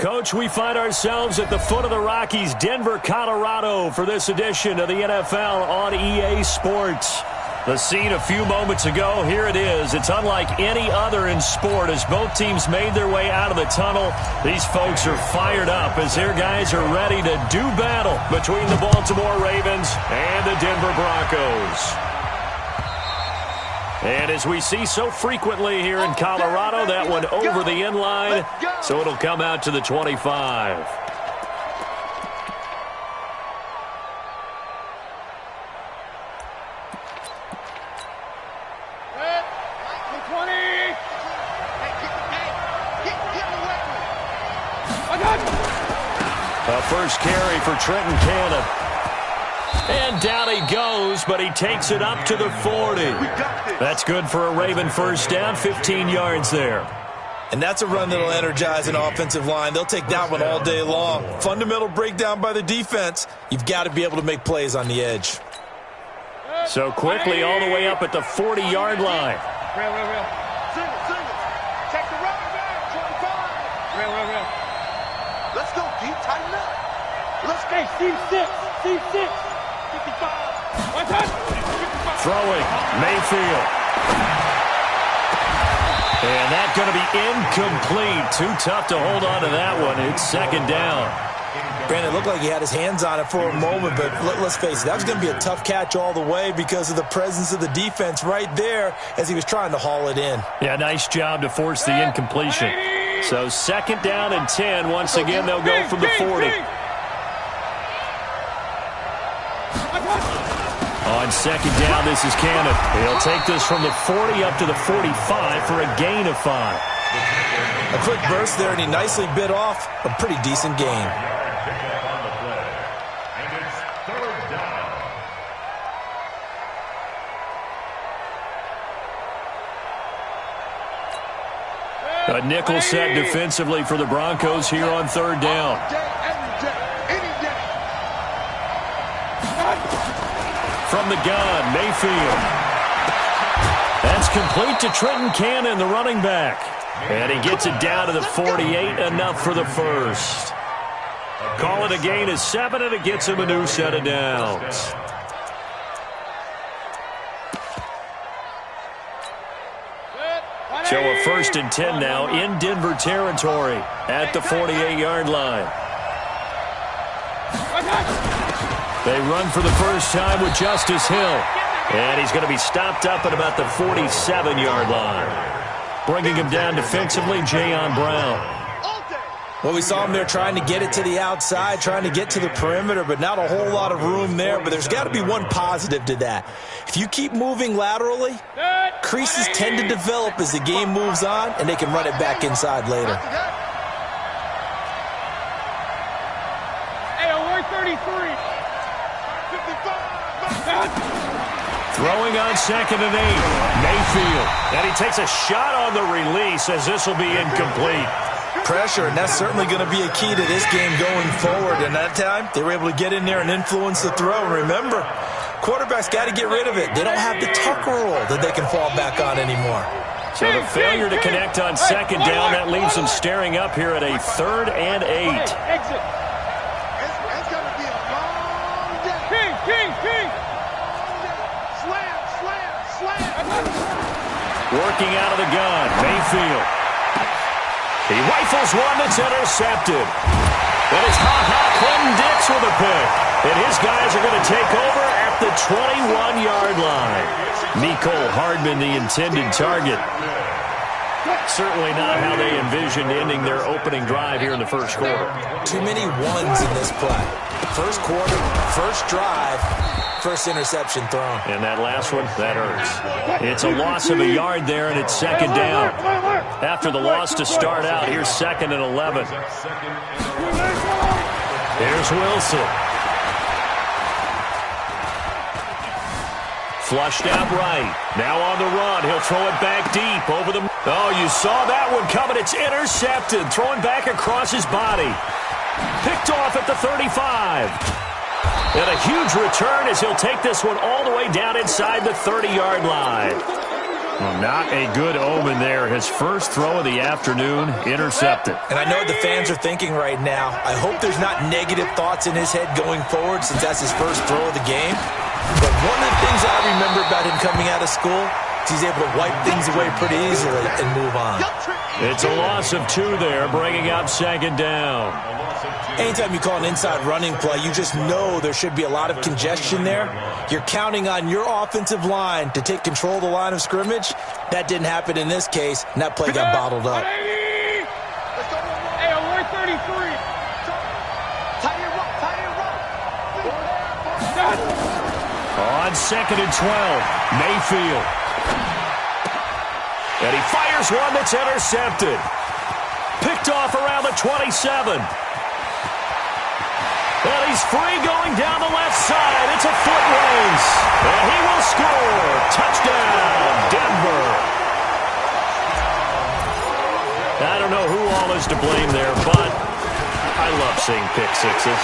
Coach, we find ourselves at the foot of the Rockies, Denver, Colorado, for this edition of the NFL on EA Sports. The scene a few moments ago, here it is. It's unlike any other in sport as both teams made their way out of the tunnel. These folks are fired up as their guys are ready to do battle between the Baltimore Ravens and the Denver Broncos. And as we see so frequently here in Colorado, that one over the end line, so it'll come out to the 25. A first carry for Trenton Cannon. And down he goes, but he takes it up to the 40. That's good for a Raven first down, 15 yards there. And that's a run that'll energize an offensive line. They'll take that one all day long. Fundamental breakdown by the defense. You've got to be able to make plays on the edge. So quickly all the way up at the 40-yard line. Check the running back, 25. Let's go, deep, tighten up. Let's go, C6. Throwing, Mayfield. And that's going to be incomplete. Too tough to hold on to that one. It's second down. Brandon, it looked like he had his hands on it for a moment, but let's face it, that was going to be a tough catch all the way because of the presence of the defense right there as he was trying to haul it in. Yeah, nice job to force the incompletion. So second down and 10. Once again, they'll go from the 40. On second down, this is Cannon. He'll take this from the 40 up to the 45 for a gain of 5. A quick burst there, and he nicely bit off a pretty decent gain. A nickel set defensively for the Broncos here on third down. From the gun, Mayfield. That's complete to Trenton Cannon, the running back. And he gets it down to the 48, enough for the first. Call it a gain of 7, and it gets him a new set of downs. So a first and 10 now in Denver territory at the 48-yard line. They run for the first time with Justice Hill. And he's going to be stopped up at about the 47-yard line. Bringing him down defensively, Jayon Brown. Well, we saw him there trying to get it to the outside, trying to get to the perimeter, but not a whole lot of room there. But there's got to be one positive to that. If you keep moving laterally, creases tend to develop as the game moves on, and they can run it back inside later. Throwing on second and 8, Mayfield. And he takes a shot on the release as this will be incomplete. Pressure, and that's certainly going to be a key to this game going forward. And that time, they were able to get in there and influence the throw. And remember, quarterbacks got to get rid of it. They don't have the tuck rule that they can fall back on anymore. So the failure to connect on second down, that leaves them staring up here at a 3rd and 8. Working out of the gun, Mayfield. He rifles one that's intercepted. And it's Clinton Dix with a pick. And his guys are going to take over at the 21-yard line. Mecole Hardman, the intended target. Certainly not how they envisioned ending their opening drive here in the first quarter. Too many ones in this play. First quarter, first drive, first interception thrown. And that last one, that hurts. It's a loss of a yard there, and it's second down. After the loss to start out, here's 2nd and 11. Here's Wilson. Flushed out right. Now on the run. He'll throw it back deep over the... Oh, you saw that one coming. It's intercepted. Throwing back across his body. Picked off at the 35. And a huge return as he'll take this one all the way down inside the 30-yard line. Well, not a good omen there. His first throw of the afternoon, intercepted. And I know what the fans are thinking right now. I hope there's not negative thoughts in his head going forward since that's his first throw of the game. But one of the things I remember about him coming out of school is he's able to wipe things away pretty easily and move on. It's a loss of 2 there, bringing up second down. Anytime you call an inside running play, you just know there should be a lot of congestion there. You're counting on your offensive line to take control of the line of scrimmage. That didn't happen in this case, and that play got bottled up. Hey, 133. On second and 12, Mayfield. And he fires one that's intercepted. Picked off around the 27. And he's free going down the left side. It's a foot race. And he will score. Touchdown, Denver. I don't know who all is to blame there, but I love seeing pick sixes.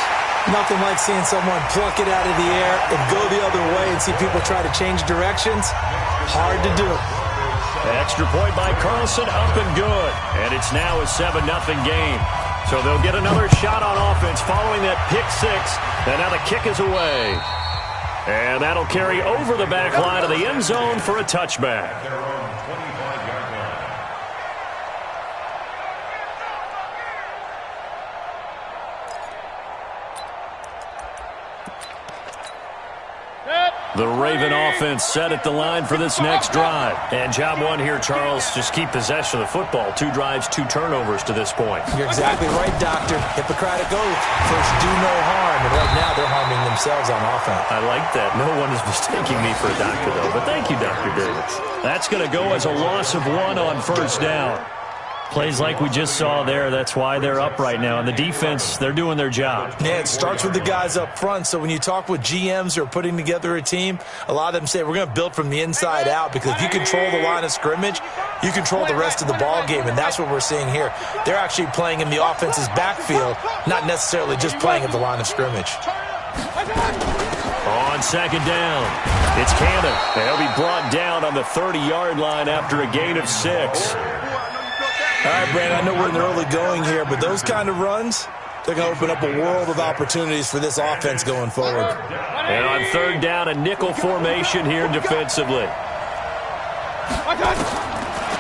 Nothing like seeing someone pluck it out of the air and go the other way and see people try to change directions. Hard to do. Extra point by Carlson, up and good. And it's now a 7-0 game. So they'll get another shot on offense following that pick six. And now the kick is away. And that'll carry over the back line of the end zone for a touchback. The Raven offense set at the line for this next drive. And job one here, Charles, just keep possession of the football. 2 drives, 2 turnovers to this point. You're exactly right, Doctor. Hippocratic oath. First, do no harm. And right now, they're harming themselves on offense. I like that. No one is mistaking me for a doctor, though. But thank you, Dr. Davis. That's going to go as a loss of 1 on first down. Plays like we just saw there. That's why they're up right now. And the defense, they're doing their job. Yeah, it starts with the guys up front. So when you talk with GMs who are putting together a team, a lot of them say we're going to build from the inside out, because if you control the line of scrimmage, you control the rest of the ball game, and that's what we're seeing here. They're actually playing in the offense's backfield, not necessarily just playing at the line of scrimmage. On second down, it's Cannon. They'll be brought down on the 30-yard line after a gain of 6. All right, Brandon, I know we're in the early going here, but those kind of runs, they're going to open up a world of opportunities for this offense going forward. And on third down, a nickel formation here defensively.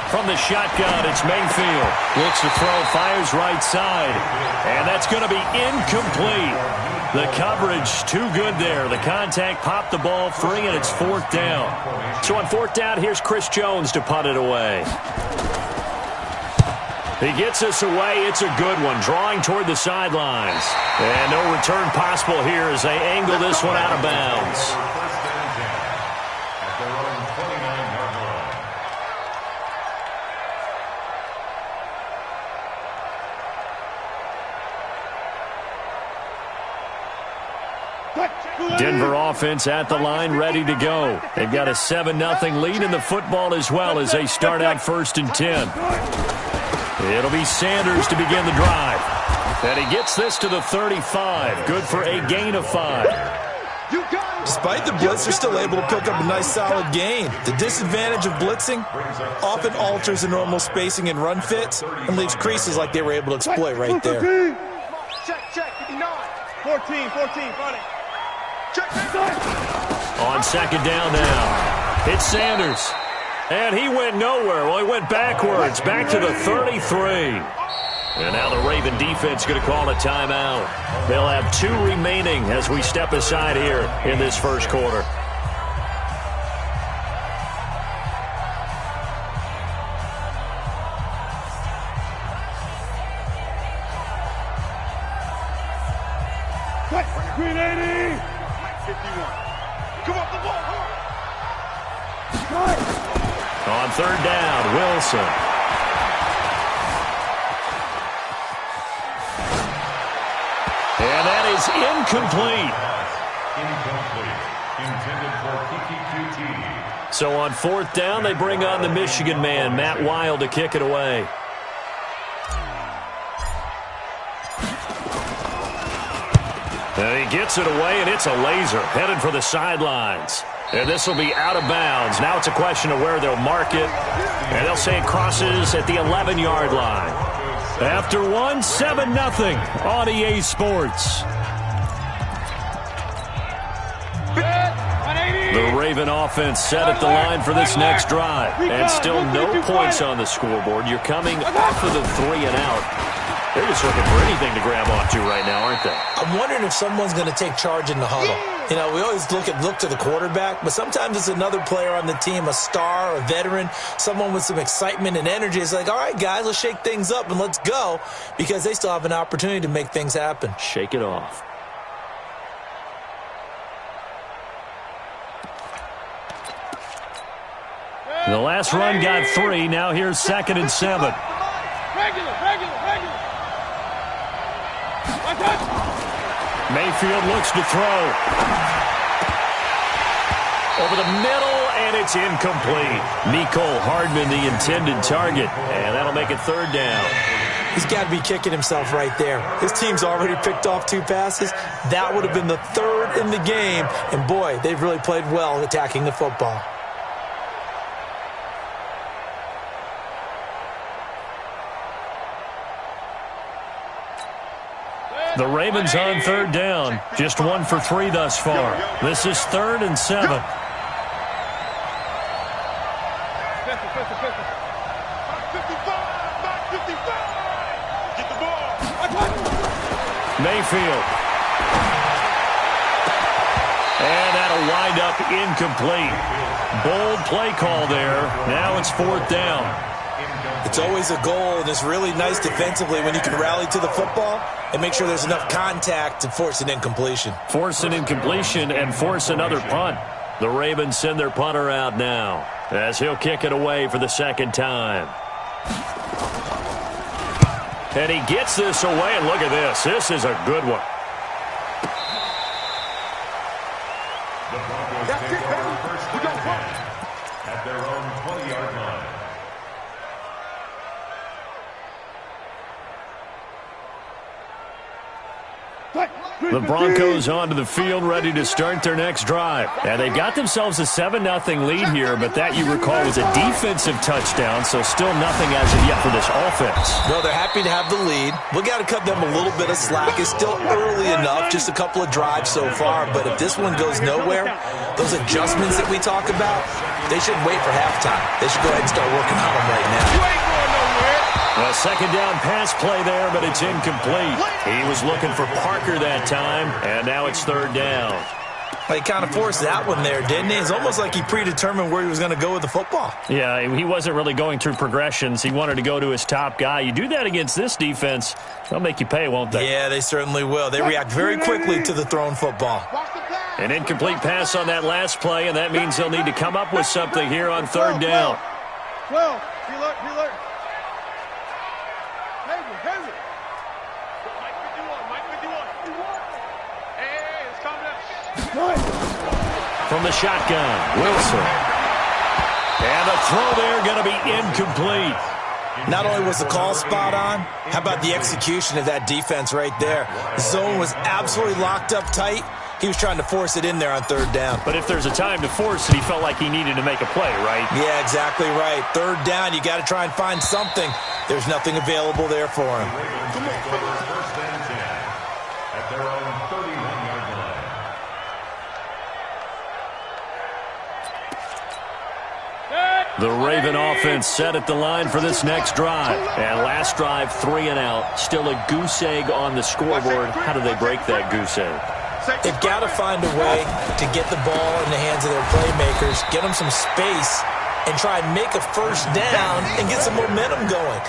From the shotgun, it's Mayfield. Looks to throw, fires right side. And that's going to be incomplete. The coverage too good there. The contact popped the ball free, and it's 4th down. So on 4th down, here's Chris Jones to punt it away. He gets us away. It's a good one. Drawing toward the sidelines. And no return possible here as they angle this one out of bounds. Denver offense at the line, ready to go. They've got a 7-0 lead in the football as well as they start out 1st and 10. It'll be Sanders to begin the drive. And he gets this to the 35. Good for a gain of 5. Despite the blitz, they're still able to pick up a nice solid gain. The disadvantage of blitzing often alters the normal spacing and run fits and leaves creases like they were able to exploit right there. Check, 59. 14, running. Check. On second down now, it's Sanders. And he went nowhere. Well, he went backwards, back to the 33. And now the Raven defense going to call a timeout. They'll have 2 remaining as we step aside here in this first quarter. Green 80. 51. Come on, the ball. On third down, Wilson. And that is incomplete. Intended for PPQT. So on 4th down, they bring on the Michigan man, Matt Wild, to kick it away. And he gets it away, and it's a laser headed for the sidelines. And this will be out of bounds. Now it's a question of where they'll mark it. And they'll say it crosses at the 11-yard line. After one, 7-0 on EA Sports. The Raven offense set at the line for this next drive. And still no points on the scoreboard. You're coming off of the 3-and-out. They're just looking for anything to grab onto right now, aren't they? I'm wondering if someone's going to take charge in the huddle. You know, we always look to the quarterback, but sometimes it's another player on the team, a star, a veteran, someone with some excitement and energy. It's like, all right, guys, let's shake things up and let's go, because they still have an opportunity to make things happen. Shake it off. The last run got 3. Now here's 2nd and 7. Regular. Mayfield looks to throw. Over the middle, and it's incomplete. Mecole Hardman, the intended target, and that'll make it 3rd down. He's got to be kicking himself right there. His team's already picked off 2 passes. That would have been the 3rd in the game, and boy, they've really played well attacking the football. The Ravens on 3rd down. Just 1 for 3 thus far. This is 3rd and 7. Mayfield. And that'll wind up incomplete. Bold play call there. Now it's 4th down. It's always a goal, and it's really nice defensively when you can rally to the football and make sure there's enough contact to force an incompletion. Force an incompletion and force another punt. The Ravens send their punter out now as he'll kick it away for the 2nd time. And he gets this away, and look at this. This is a good one. That's it, baby. We got one. At their own 20-yard line. The Broncos onto the field, ready to start their next drive. And they've got themselves a 7-0 lead here, but that, you recall, was a defensive touchdown, so still nothing as of yet for this offense. Well, they're happy to have the lead. We got to cut them a little bit of slack. It's still early enough, just a couple of drives so far, but if this one goes nowhere, those adjustments that we talk about, they shouldn't wait for halftime. They should go ahead and start working on them right now. You ain't going nowhere. A 2nd down pass play there, but it's incomplete. He was looking for Parker that time, and now it's 3rd down. Well, he kind of forced that one there, didn't he? It's almost like he predetermined where he was going to go with the football. Yeah, he wasn't really going through progressions. He wanted to go to his top guy. You do that against this defense, they'll make you pay, won't they? Yeah, they certainly will. They react very quickly to the thrown football. An incomplete pass on that last play, and that means they'll need to come up with something here on 3rd down. 12. He alert. From the shotgun, Wilson. And the throw there going to be incomplete. Not only was the call spot on, how about the execution of that defense right there? The zone was absolutely locked up tight. He was trying to force it in there on 3rd down. But if there's a time to force it, he felt like he needed to make a play, right? Yeah, exactly right. 3rd down, you got to try and find something. There's nothing available there for him. First and 10 at their own 31-yard line. The Raven offense set at the line for this next drive. And last drive, 3-and-out. Still a goose egg on the scoreboard. How do they break that goose egg? They've got to find a way to get the ball in the hands of their playmakers, get them some space, and try and make a 1st down and get some momentum going.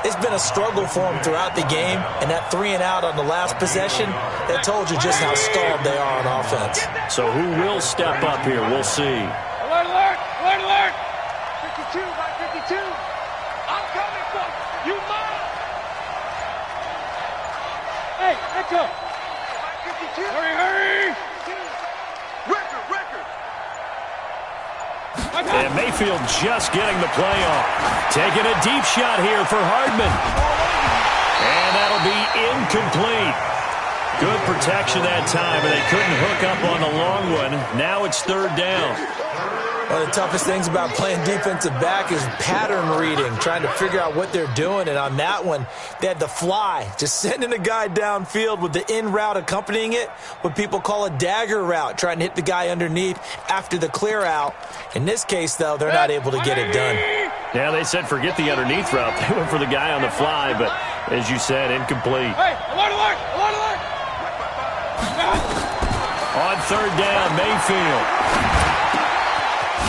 It's been a struggle for them throughout the game, and that 3-and-out on the last possession, that told you just how stalled they are on offense. So who will step up here? We'll see. Alert. 52, by 52. I'm coming for you. Mine. Hey, echo. By 52. Hurry. Record. And Mayfield just getting the play off. Taking a deep shot here for Hardman. And that'll be incomplete. Good protection that time, and they couldn't hook up on the long one. Now it's third down. One of the toughest things about playing defensive back is pattern reading, trying to figure out what they're doing. And on that one, they had the fly, just sending a guy downfield with the in route accompanying it, what people call a dagger route, trying to hit the guy underneath after the clear out. In this case, though, they're not able to get it done. Yeah, they said forget the underneath route. They went for the guy on the fly, but as you said, incomplete. Hey, alert! On third down, Mayfield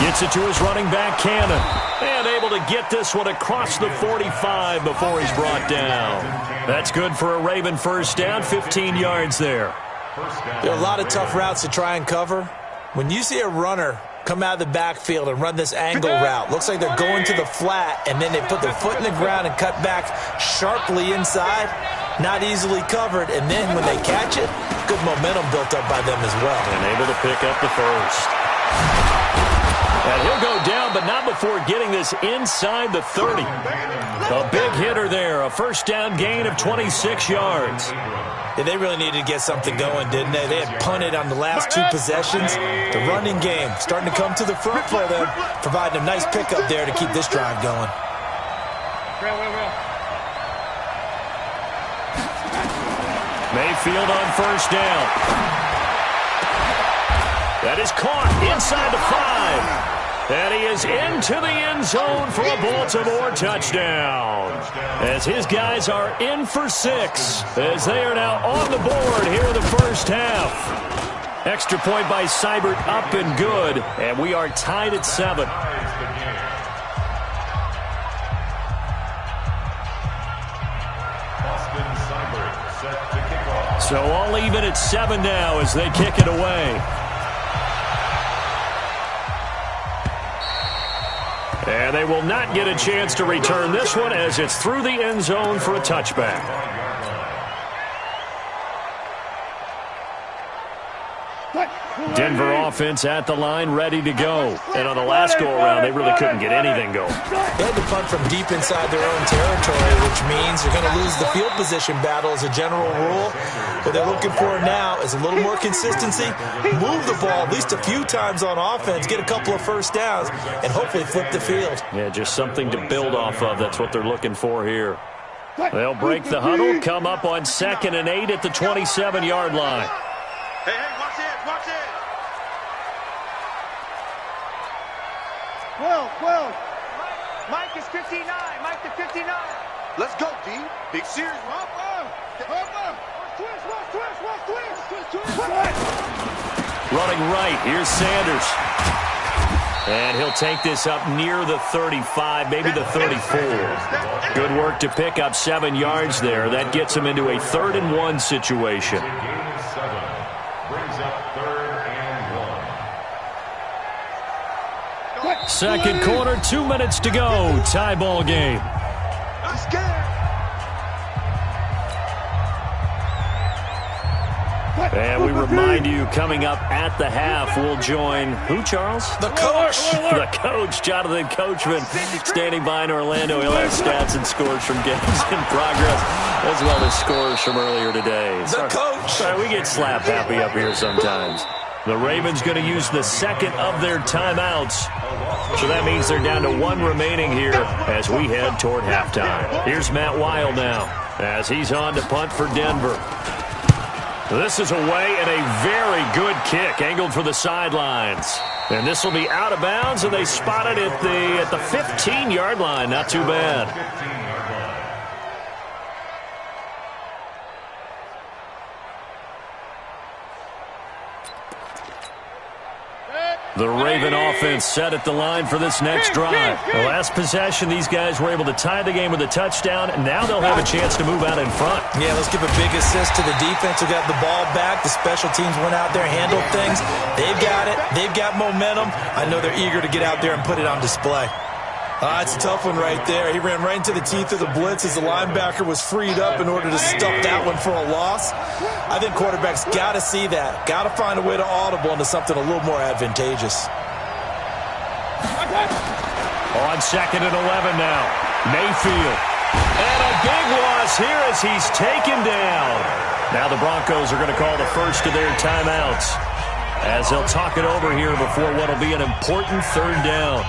gets it to his running back, Cannon. And able to get this one across the 45 before he's brought down. That's good for a Raven first down, 15 yards there. There are a lot of tough routes to try and cover. When you see a runner come out of the backfield and run this angle route, looks like they're going to the flat, and then they put their foot in the ground and cut back sharply inside, not easily covered, and then when they catch it, good momentum built up by them as well. And able to pick up the first. And he'll go down, but not before getting this inside the 30. A big hitter there, a first down gain of 26 yards. Yeah, they really needed to get something going, didn't they? They had punted on the last two possessions. The running game starting to come to the front for them, providing a nice pickup there to keep this drive going. Mayfield on first down. That is caught inside the 5. And he is into the end zone for a Baltimore touchdown. As his guys are in for 6, as they are now on the board here in the first half. Extra point by Seibert up and good, and we are tied at 7. So all even at 7 now as they kick it away. And they will not get a chance to return this one as it's through the end zone for a touchback. Denver offense at the line, ready to go. And on the last go-around, they really couldn't get anything going. They had to punt from deep inside their own territory, which means they're going to lose the field position battle as a general rule. What they're looking for now is a little more consistency, move the ball at least a few times on offense, get a couple of first downs, and hopefully flip the field. Yeah, just something to build off of. That's what they're looking for here. They'll break the huddle, come up on 2nd and 8 at the 27-yard line. Hey, watch it! 12. Mike is 59. Mike to 59. Let's go, D. Big series. Running right, here's Sanders. And he'll take this up near the 35, maybe the 34. Good work to pick up 7 yards there. That gets him into a 3rd and 1 situation. Brings up 3rd and 1. Second quarter, 2 minutes to go. Tie ball game. Let's get it. And we remind you, coming up at the half, we'll join who, Charles? The coach. The coach, Jonathan Coachman, standing by in Orlando. He'll have stats and scores from games in progress, as well as scores from earlier today. The coach. Sorry, we get slap happy up here sometimes. The Ravens going to use the second of their timeouts. So that means they're down to 1 remaining here as we head toward halftime. Here's Matt Weil now as he's on to punt for Denver. This is away and a very good kick, angled for the sidelines. And this will be out of bounds, and they spot it at the 15-yard line. Not too bad. The Raven offense set at the line for this next drive. The last possession, these guys were able to tie the game with a touchdown, and now they'll have a chance to move out in front. Yeah, let's give a big assist to the defense who got the ball back. The special teams went out there, handled things. They've got it. They've got momentum. I know they're eager to get out there and put it on display. It's a tough one right there. He ran right into the teeth of the blitz as the linebacker was freed up in order to stuff that one for a loss. I think quarterbacks got to see that. Got to find a way to audible into something a little more advantageous. On 2nd and 11 now. Mayfield And a big loss here as he's taken down. Now the Broncos are going to call the first of their timeouts, as they'll talk it over here before what will be an important third down.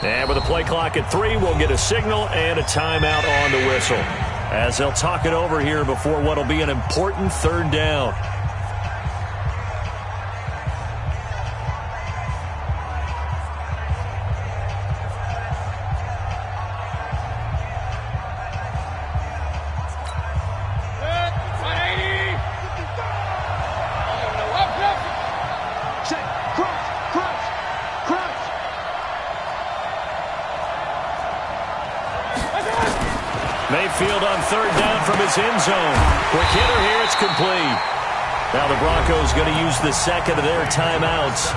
And with a play clock at 3, we'll get a signal and a timeout on the whistle, as they'll talk it over here before what will be an important third down. Mayfield on third down from his end zone. Quick hitter here, it's complete. Now the Broncos going to use the second of their timeouts,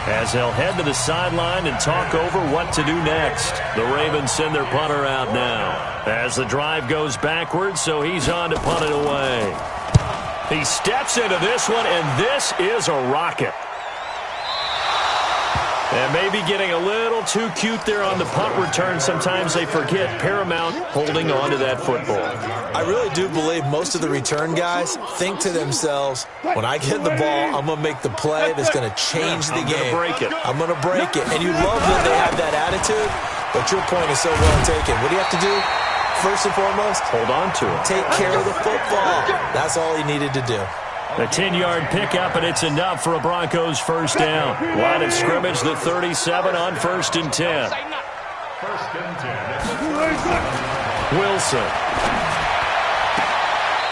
as they'll head to the sideline and talk over what to do next. The Ravens send their punter out now, as the drive goes backwards, so he's on to punt it away. He steps into this one, and this is a rocket. And maybe getting a little too cute there on the punt return. Sometimes they forget paramount holding on to that football. I really do believe most of the return guys think to themselves, when I get the ball, I'm going to make the play that's going to change the game. I'm going to break it. And you love when they have that attitude, but your point is so well taken. What do you have to do? First and foremost, hold on to it. Take care of the football. That's all he needed to do. A 10-yard pickup, and it's enough for a Broncos first down. Line of scrimmage, the 37 on 1st and 10. First and 10. Wilson.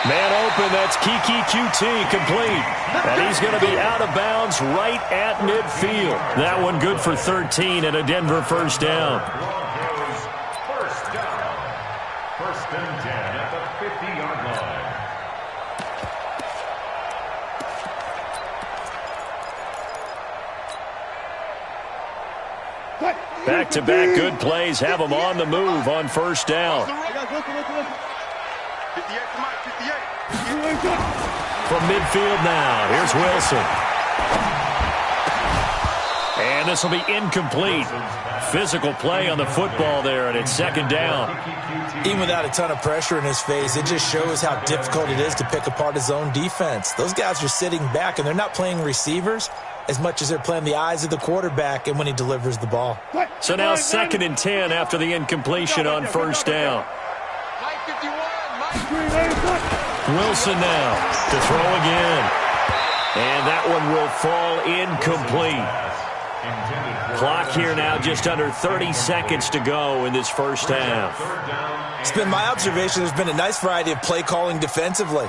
Man open, that's Kiki QT, complete. And he's going to be out of bounds right at midfield. That one good for 13 and a Denver first down. Broncos first down. First and 10 at the 50-yard line. Back-to-back good plays have them on the move on first down. 58 to Mike, 58. From midfield now, here's Wilson. And this will be incomplete. Physical play on the football there, and it's second down. Even without a ton of pressure in his face, it just shows how difficult it is to pick apart his own defense. Those guys are sitting back, and they're not playing receivers as much as they're playing the eyes of the quarterback and when he delivers the ball. So now 2nd and 10 after the incompletion on first down. Wilson now to throw again. And that one will fall incomplete. Clock here now just under 30 seconds to go in this first half. It's been my observation there's been a nice variety of play calling defensively.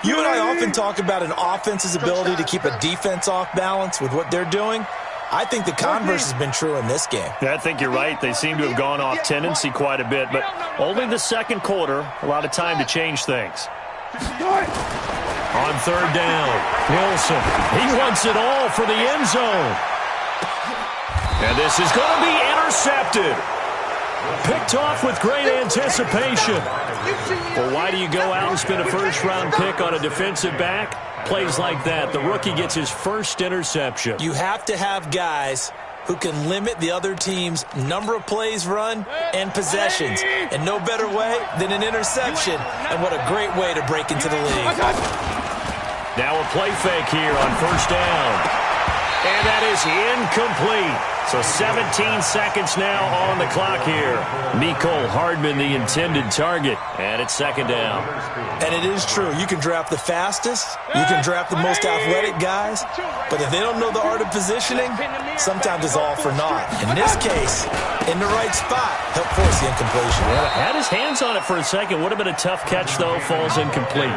You and I often talk about an offense's ability to keep a defense off balance with what they're doing. I think the converse has been true in this game. I think you're right. They seem to have gone off tendency quite a bit, but only the second quarter, a lot of time to change things. On third down, Wilson. He wants it all for the end zone. And this is going to be intercepted. Picked off with great anticipation. Well, why do you go out and spend a first-round pick on a defensive back? Plays like that, the rookie gets his first interception. You have to have guys who can limit the other team's number of plays run and possessions. And no better way than an interception. And what a great way to break into the league. Now a play fake here on first down. And that is incomplete. So 17 seconds now on the clock here. Mecole Hardman, the intended target. And it's second down. And it is true. You can draft the fastest. You can draft the most athletic guys. But if they don't know the art of positioning, sometimes it's all for naught. In this case, in the right spot, help force the incompletion. Well, had his hands on it for a second. Would have been a tough catch, though. Falls incomplete.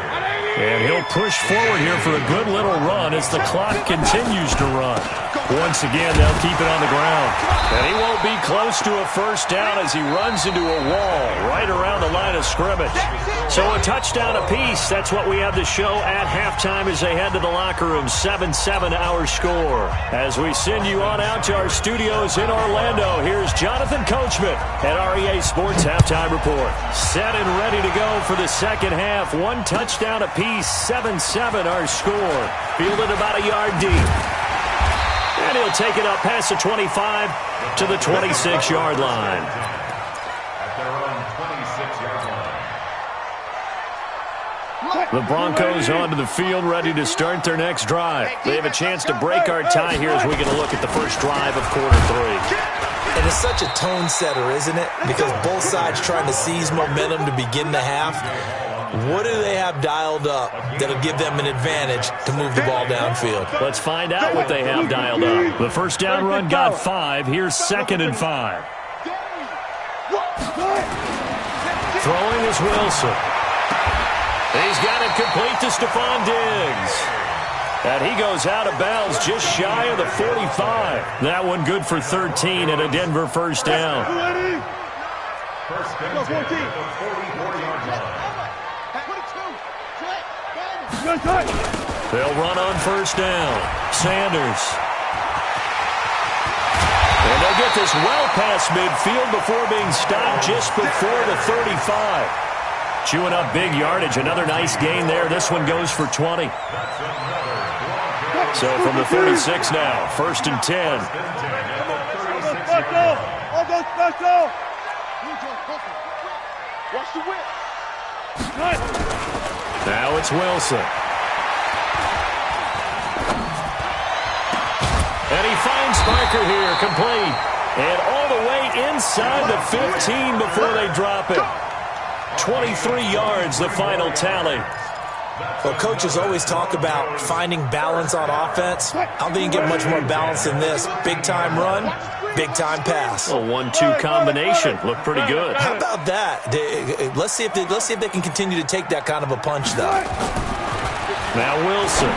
And he'll push forward here for a good little run as the clock continues to run. Once again, they'll keep it on the ground. And he won't be close to a first down as he runs into a wall right around the line of scrimmage. So a touchdown apiece. That's what we have to show at halftime as they head to the locker room. 7-7 our score. As we send you on out to our studios in Orlando, here's Jonathan Coachman at REA Sports Halftime Report. Set and ready to go for the second half. One touchdown apiece. 7-7 our score. Fielded about a yard deep. And he'll take it up past the 25 to the 26-yard line. At their own 26-yard line. The Broncos onto the field, ready to start their next drive. They have a chance to break our tie here as we get a look at the first drive of quarter 3. And it's such a tone setter, isn't it? Because both sides trying to seize momentum to begin the half. What do they have dialed up that'll give them an advantage to move the ball downfield? Let's find out what they have dialed up. The first down run got 5. Here's 2nd and 5. Throwing is Wilson. He's got it complete to Stephon Diggs. And he goes out of bounds just shy of the 45. That one good for 13 and a Denver first down. First and 10 at the 44-yard line. They'll run on first down. Sanders. And they'll get this well past midfield before being stopped just before the 35. Chewing up big yardage. Another nice gain there. This one goes for 20. So from the 36 now, 1st and 10. Watch the whip. Now it's Wilson. And he finds Parker here, complete. And all the way inside the 15 before they drop it. 23 yards, the final tally. Well, coaches always talk about finding balance on offense. I don't think you get much more balance than this. Big-time run, big-time pass. A 1-2 combination. Looked pretty good. How about that? Let's see if they can continue to take that kind of a punch, though. Now Wilson.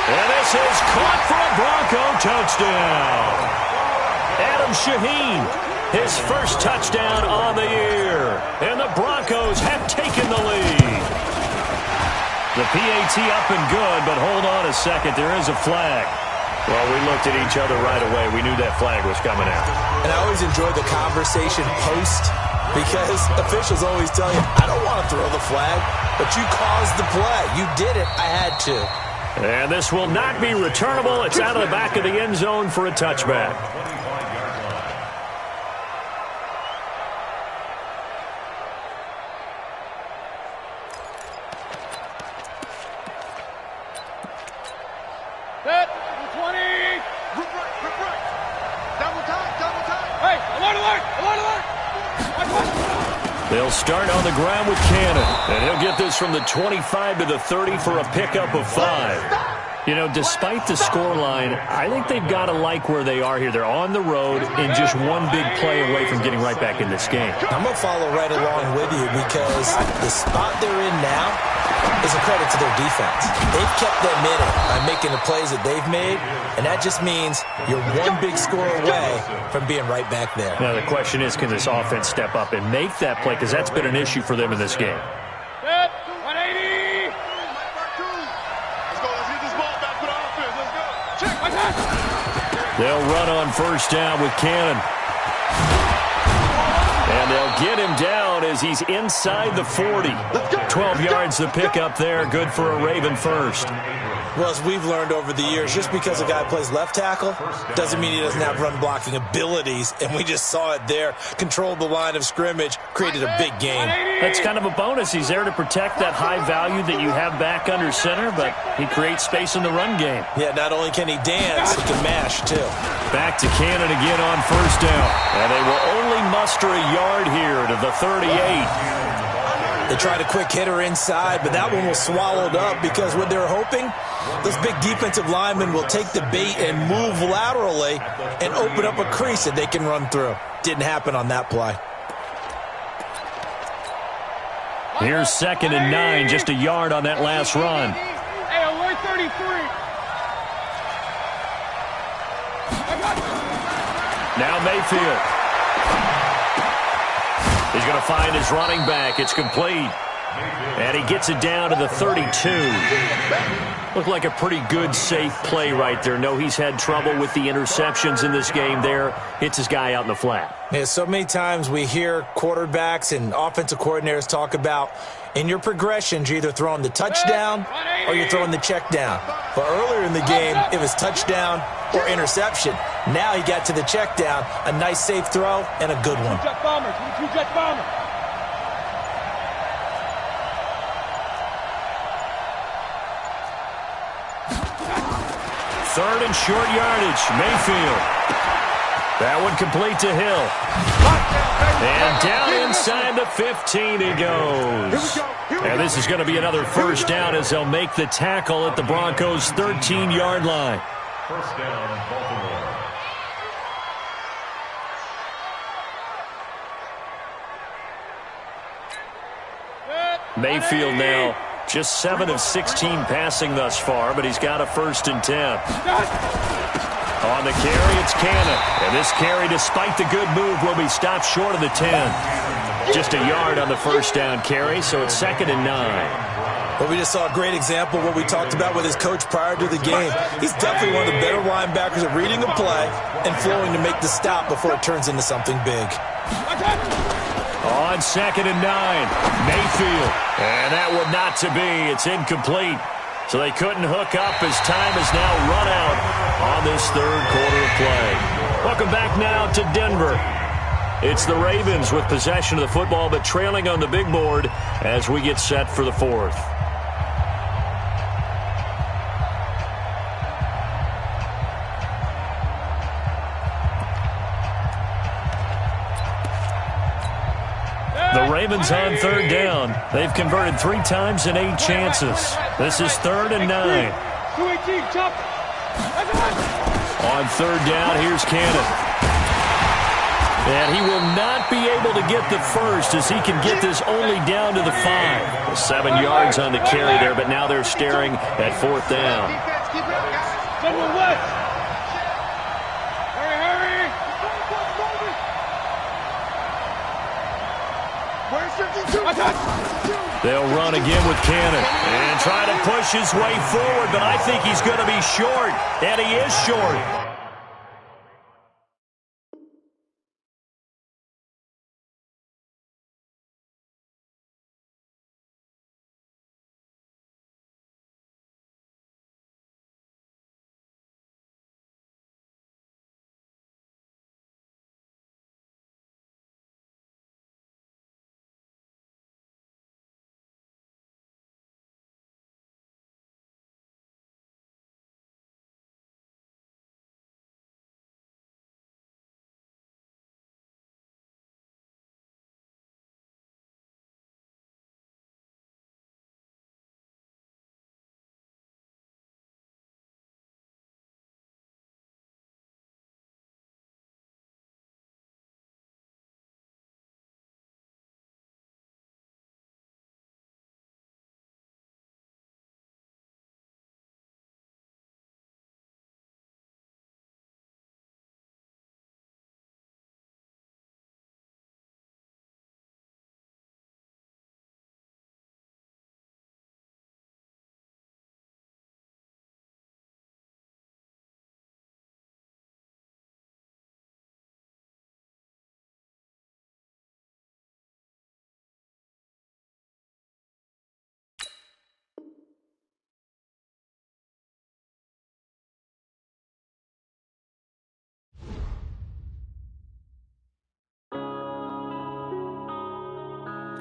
And this is caught for a Bronco touchdown. Adam Shaheen, his first touchdown on the year. And the Broncos have taken the lead. The PAT up and good, but hold on a second. There is a flag. Well, we looked at each other right away. We knew that flag was coming out. And I always enjoy the conversation post because officials always tell you, I don't want to throw the flag, but you caused the play. You did it. I had to. And this will not be returnable. It's out of the back of the end zone for a touchback. Set. 20. Rip right. Double time. Hey, alert. They'll start on the ground with Cannon. And he'll get this from the 25 to the 30 for a pickup of 5. You know, despite the scoreline, I think they've got to like where they are here. They're on the road and just one big play away from getting right back in this game. I'm going to follow right along with you because the spot they're in now is a credit to their defense. They've kept them in it by making the plays that they've made, and that just means you're one big score away from being right back there. Now, the question is, can this offense step up and make that play? Because that's been an issue for them in this game. 180. Let's get this ball back for the offense. Let's go. Check. They'll run on first down with Cannon. And they'll get him down as he's inside the 40. 12 yards to pick up there. Good for a Raven first. Well, as we've learned over the years, just because a guy plays left tackle doesn't mean he doesn't have run blocking abilities. And we just saw it there. Controlled the line of scrimmage, created a big game. That's kind of a bonus. He's there to protect that high value that you have back under center, but he creates space in the run game. Yeah, not only can he dance, he can mash, too. Back to Cannon again on first down. And they will only muster a yard here to the 38. They tried a quick hitter inside, but that one was swallowed up because what they're hoping, those big defensive linemen will take the bait and move laterally and open up a crease that they can run through. Didn't happen on that play. Here's 2nd and 9, just a yard on that last run. Hey, alert 33. Now Mayfield. He's going to find his running back. It's complete. And he gets it down to the 32. Looked like a pretty good, safe play right there. No, he's had trouble with the interceptions in this game there. Hits his guy out in the flat. Yeah, so many times we hear quarterbacks and offensive coordinators talk about in your progressions, you're either throwing the touchdown or you're throwing the check down. But earlier in the game, it was touchdown or interception. Now he got to the check down, a nice safe throw, and a good one. Third and short yardage, Mayfield. That one complete to Hill. And down inside the 15 he goes. And this is going to be another first down as they'll make the tackle at the Broncos' 13-yard line. First down, Baltimore. Mayfield now just 7 of 16 passing thus far, but he's got a 1st and 10. On the carry, it's Cannon. And this carry, despite the good move, will be stopped short of the 10. Just a yard on the first down carry, so it's 2nd and 9. But we just saw a great example of what we talked about with his coach prior to the game. He's definitely one of the better linebackers at reading a play and flowing to make the stop before it turns into something big. On 2nd and 9, Mayfield. And that one not to be. It's incomplete. So they couldn't hook up as time is now run out on this third quarter of play. Welcome back now to Denver. It's the Ravens with possession of the football, but trailing on the big board as we get set for the fourth. The Ravens on third down. They've converted 3 times in 8 chances. This is 3rd and 9. On third down, here's Cannon. And he will not be able to get the first as he can get this only down to the 5. 7 yards on the carry there, but now they're staring at 4th down. They'll run again with Cannon and try to push his way forward, but I think he's going to be short, and he is short.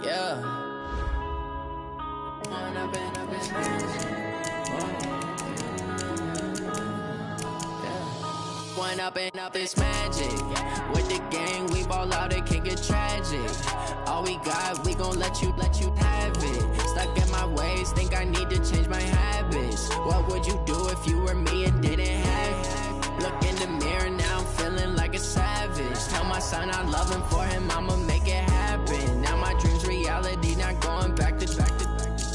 Yeah. One up and up is magic. With the gang, we ball out, it can get tragic. All we got, we gon' let you have it. Stuck in my ways, think I need to change my habits. What would you do if you were me and didn't have it? Look in the mirror, now I'm feeling like a savage. Tell my son I love him, for him I'ma make it happen. Now my dream's reality, not going back to.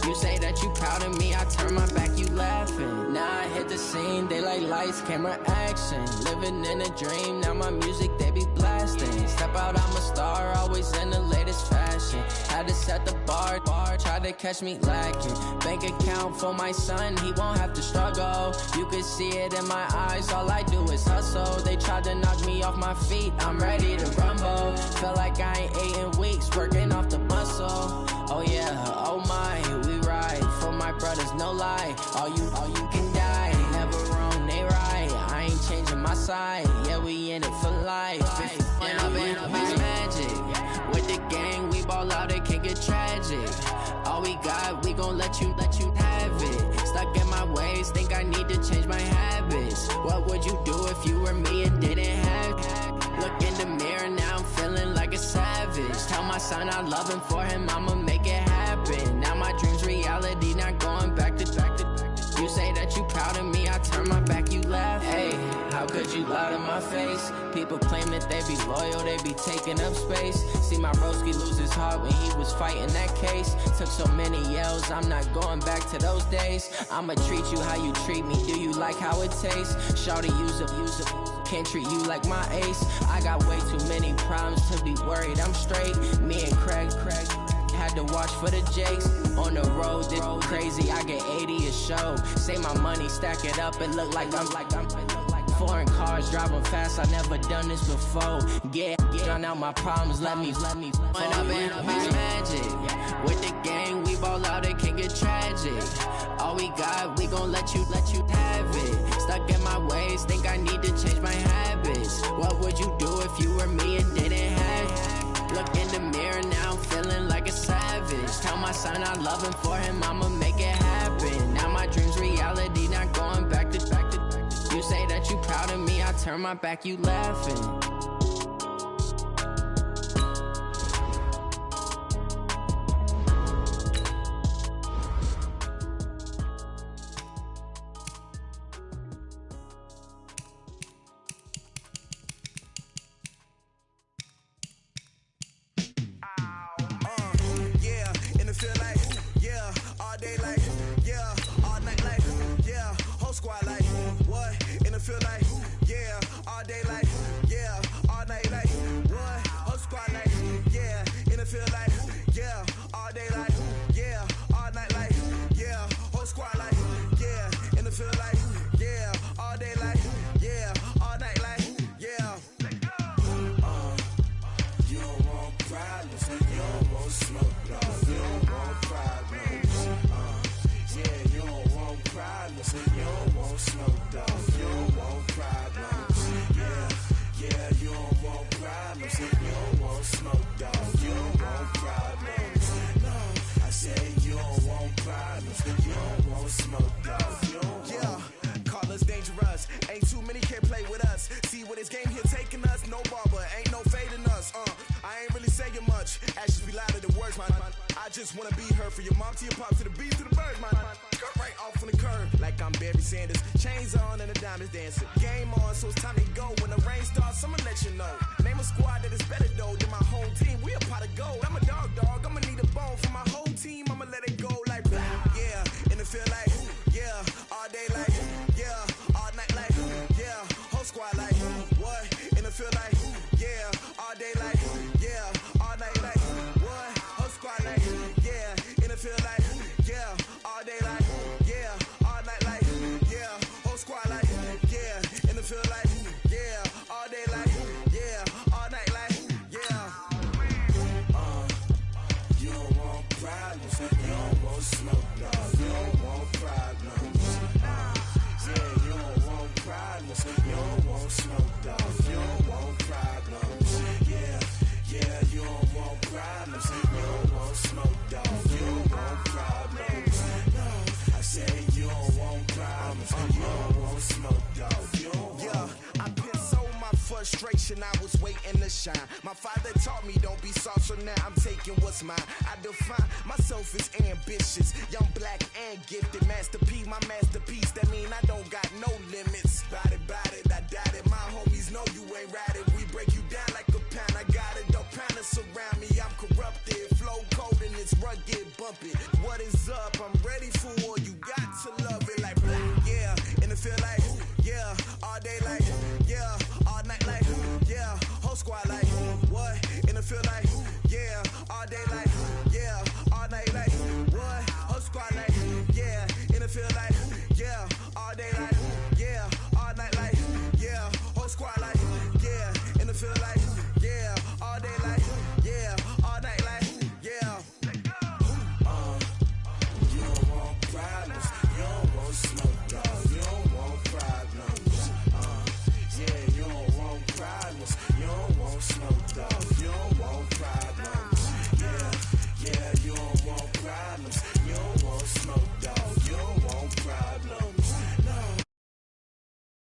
You say that you proud of me, I turn my back, you laughing. Now I hit the scene, they like lights, camera, action. Living in a dream, now my music, they be blasting. Step out, I'm a star, always in the latest fashion. Had to set the bar, try to catch me lacking. Bank account for my son, he won't have to struggle. You can see it in my eyes, all I do is hustle. They tried to knock me off my feet, I'm ready to rumble. Feel like I ain't ate in weeks, working off the muscle. Oh yeah, oh my, we ride for my brothers, no lie. All you can die, never wrong, they right. I ain't changing my side, yeah, we in it for life. And I've been magic with the gang, we ball out, it can get tragic. All we got, we gon' let you have it. Stuck in my ways, think I need to change my habits. What would you do if you were me and didn't have it? Look in the mirror, now I'm feeling like a savage. Tell my son I love him, for him I'ma make it happen. Now my dream's reality, not going back to. You say that you proud of me, I turn my back, you laugh. Hey, how could you lie to my face? People claim that they be loyal, they be taking up space. See my broski lose his heart when he was fighting that case. Took so many yells, I'm not going back to those days. I'ma treat you how you treat me, do you like how it tastes? Shawty, use it, can't treat you like my ace. I got way too many problems to be worried, I'm straight. Me and Craig had to watch for the Jakes. On the road, this crazy, I get 80 a show. Say my money, stack it up, it look like I'm foreign cars, driving fast, I never done this before. Get drown out my problems, let me When I've been magic with the gang, we ball out, it can get tragic. All we got, we gon' let you have it. Stuck in my ways, think I need to change my habits. What would you do if you were me and didn't have it? Look in the mirror, now I'm feeling like a savage. Tell my son I love him, for him I'ma make it happen. Now my dream's reality, not going back to. You say that you proud of me, I turn my back, you laughing. I was waiting to shine. My father taught me don't be soft, so now I'm taking what's mine. I define myself as ambitious, young, black, and gifted. Master P, my masterpiece. That mean I don't got no limits. Body